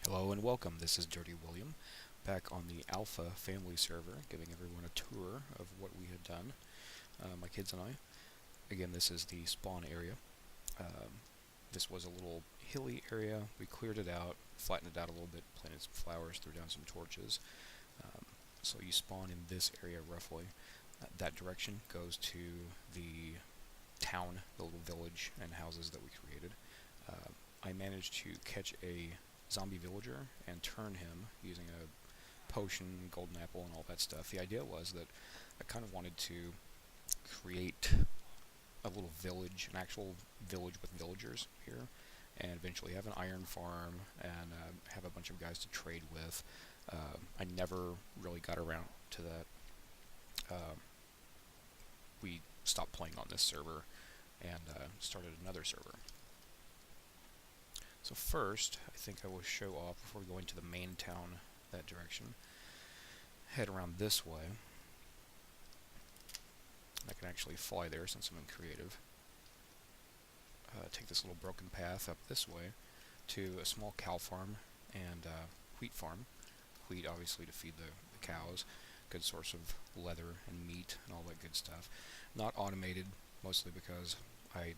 Hello and welcome. This is Dirty William, back on the Alpha family server, giving everyone a tour of what we had done, my kids and I. Again, this is the spawn area. This was a little hilly area. We cleared it out, flattened it out a little bit, planted some flowers, threw down some torches. So you spawn in this area roughly. That direction goes to the town, the little village and houses that we created. I managed to catch a zombie villager and turn him using a potion, golden apple, and all that stuff. The idea was that I kind of wanted to create a little village, an actual village with villagers here, and eventually have an iron farm and have a bunch of guys to trade with. I never really got around to that. We stopped playing on this server and started another server. So first, I think I will show off, before we go into the main town that direction, head around this way. I can actually fly there since I'm in creative. Take this little broken path up this way to a small cow farm and wheat farm. Wheat obviously to feed the cows, good source of leather and meat and all that good stuff. Not automated, mostly because I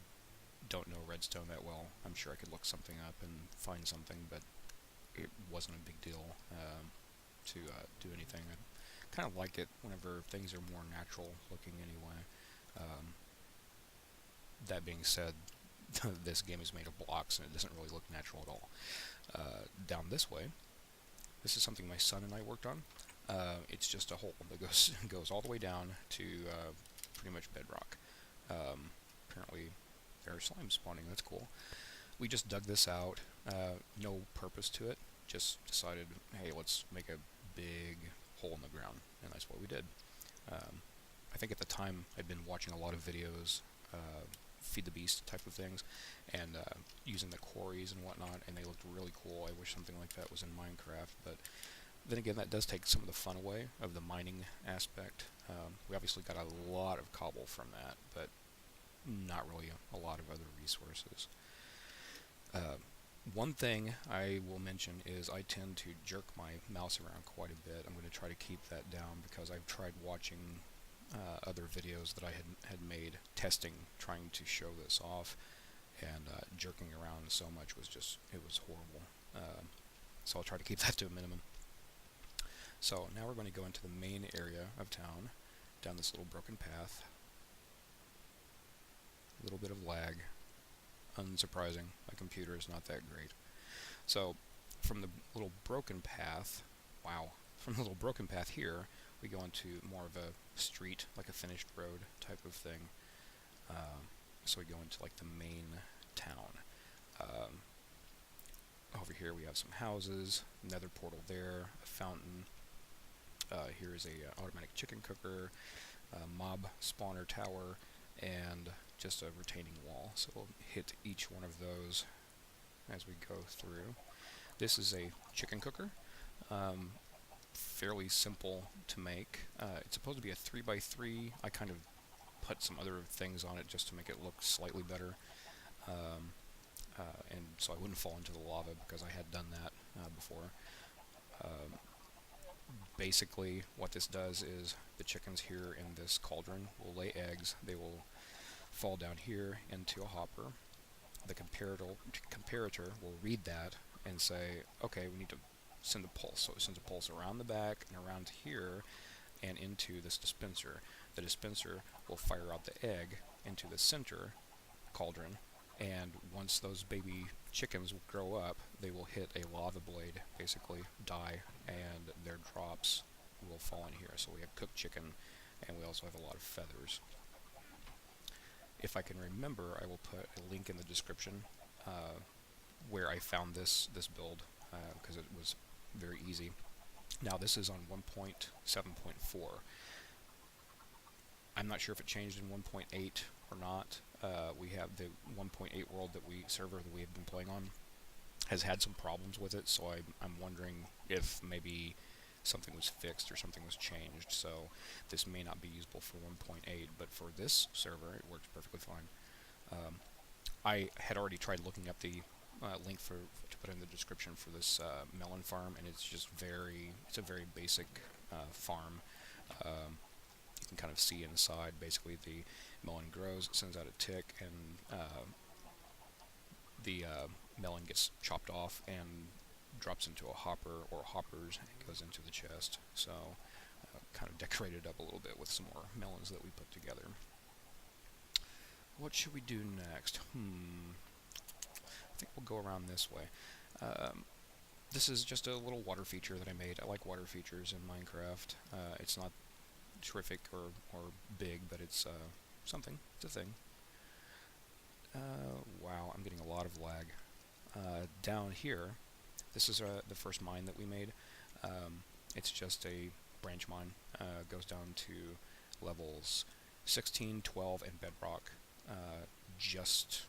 don't know redstone that well. I'm sure I could look something up and find something, but it wasn't a big deal to do anything. I kind of like it whenever things are more natural looking anyway. That being said, this game is made of blocks and it doesn't really look natural at all. Down this way, this is something my son and I worked on. It's just a hole that goes all the way down to pretty much bedrock. Apparently there are slimes spawning, that's cool. We just dug this out, no purpose to it, just decided, hey, let's make a big hole in the ground, and that's what we did. I think at the time I'd been watching a lot of videos, feed the beast type of things, and using the quarries and whatnot, and they looked really cool. I wish something like that was in Minecraft, but then again, that does take some of the fun away of the mining aspect. We obviously got a lot of cobble from that, but not really a lot of other resources. One thing I will mention is I tend to jerk my mouse around quite a bit. I'm going to try to keep that down because I've tried watching other videos that I had made testing, trying to show this off, and jerking around so much was it was horrible. So I'll try to keep that to a minimum. So now we're going to go into the main area of town, down this little broken path. A little bit of lag. Unsurprising, my computer is not that great. So from the little broken path, from the little broken path here, we go into more of a street, like a finished road type of thing. So we go into like the main town. Over here we have some houses, nether portal there, a fountain. Here is a automatic chicken cooker, mob spawner tower, and just a retaining wall. So we'll hit each one of those as we go through. This is a chicken cooker. Fairly simple to make. It's supposed to be a 3x3. I kind of put some other things on it just to make it look slightly better. And so I wouldn't fall into the lava because I had done that before. Basically, what this does is the chickens here in this cauldron will lay eggs. They will fall down here into a hopper. The comparator will read that and say, okay, we need to send a pulse. So it sends a pulse around the back and around here and into this dispenser. The dispenser will fire out the egg into the center cauldron, and once those baby chickens grow up, they will hit a lava blade, basically die, and their drops will fall in here. So we have cooked chicken, and we also have a lot of feathers. If I can remember, I will put a link in the description where I found this build, because it was very easy. Now this is on 1.7.4. I'm not sure if it changed in 1.8 or not. We have the 1.8 world server that we have been playing on has had some problems with it, so I'm wondering if maybe something was fixed or something was changed, so this may not be usable for 1.8, but for this server it works perfectly fine. I had already tried looking up the link to put in the description for this melon farm, and it's just it's a very basic farm. You can kind of see inside. Basically, the melon grows, sends out a tick, and the melon gets chopped off and drops into a hopper or hoppers and goes into the chest. So kind of decorated up a little bit with some more melons that we put together. What should we do next? I think we'll go around this way. This is just a little water feature that I made. I like water features in Minecraft. It's not terrific or big, but it's something. It's a thing. Wow, I'm getting a lot of lag. Down here, this is the first mine that we made. It's just a branch mine. Goes down to levels 16, 12, and bedrock, just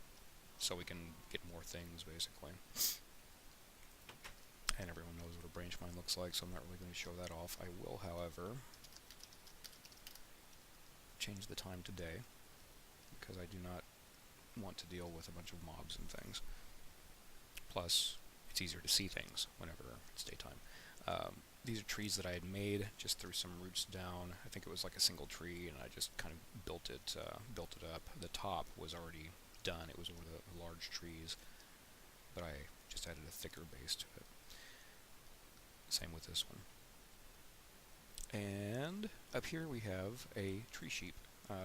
so we can get more things, basically. And everyone knows what a branch mine looks like, so I'm not really going to show that off. I will, however, change the time to day, because I do not want to deal with a bunch of mobs and things. Plus, it's easier to see things whenever it's daytime. These are trees that I had made, just threw some roots down. I think it was like a single tree, and I just kind of built it up. The top was already done. It was one of the large trees, but I just added a thicker base to it. Same with this one. And up here we have a tree sheep.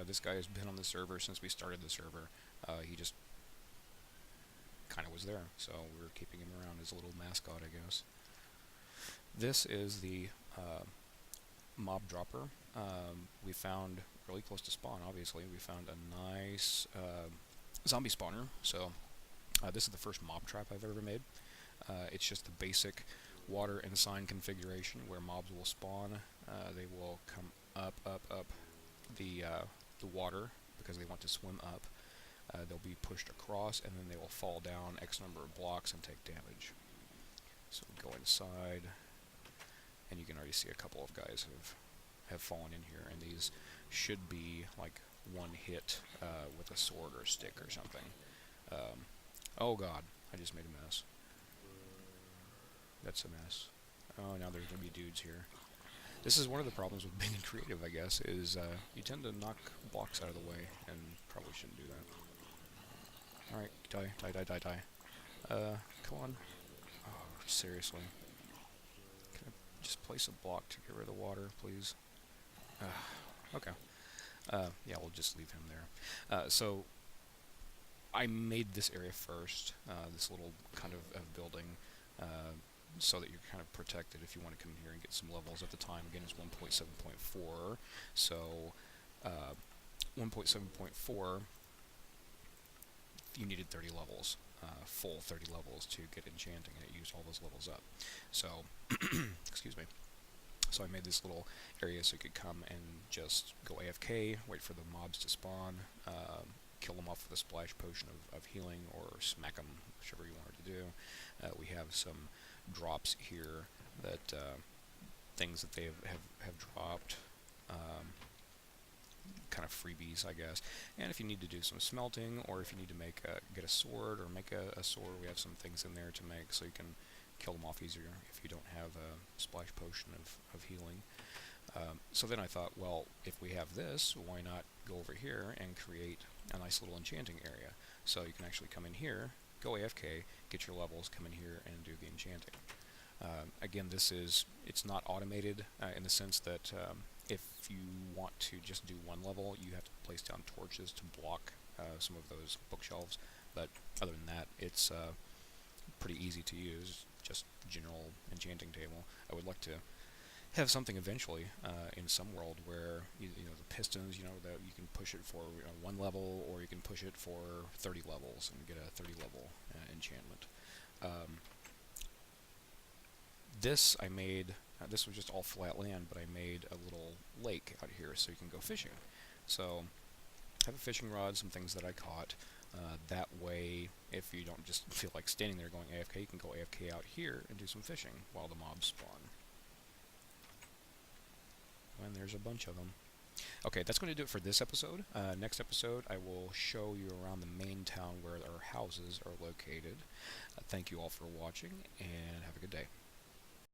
This guy has been on the server since we started the server. He just kind of was there, so we're keeping him around as a little mascot, I guess. This is the mob dropper. We found really close to spawn, obviously. We found a nice zombie spawner. So this is the first mob trap I've ever made. It's just the basic water and sign configuration where mobs will spawn. They will come up the water because they want to swim up. They'll be pushed across, and then they will fall down X number of blocks and take damage. So we go inside, and you can already see a couple of guys have fallen in here, and these should be like one hit with a sword or a stick or something. Oh god, I just made a mess. That's a mess. Oh, now there's going to be dudes here. This is one of the problems with being creative, I guess, is you tend to knock blocks out of the way, and probably shouldn't do that. Alright, die. Come on. Oh, seriously. Can I just place a block to get rid of the water, please? Okay. Yeah, we'll just leave him there. So, I made this area first, this little kind of building, so that you're kind of protected if you want to come in here and get some levels. At the time, again, it's 1.7.4, so 1.7.4, you needed 30 levels, full 30 levels to get enchanting, and it used all those levels up. So, excuse me. So I made this little area so you could come and just go AFK, wait for the mobs to spawn, kill them off with a splash potion of healing, or smack them, whichever you wanted to do. We have some drops here that things that they have dropped, kind of freebies, I guess. And if you need to do some smelting, or if you need to get a sword, or make a sword, we have some things in there to make so you can kill them off easier if you don't have a splash potion of healing. So then I thought, well, if we have this, why not go over here and create a nice little enchanting area? So you can actually come in here, go AFK, get your levels, come in here and do the enchanting. Again, it's not automated in the sense that if you want to just do one level, you have to place down torches to block some of those bookshelves. But other than that, it's pretty easy to use, just general enchanting table. I would like to have something eventually in some world where you know, the pistons, that you can push it for one level, or you can push it for 30 levels and get a 30 level enchantment. This I made, this was just all flat land, but I made a little lake out here so you can go fishing. So I have a fishing rod, some things that I caught. That way, if you don't just feel like standing there going AFK, you can go AFK out here and do some fishing while the mobs spawn. And there's a bunch of them. Okay, that's going to do it for this episode. Next episode, I will show you around the main town where our houses are located. Thank you all for watching, and have a good day.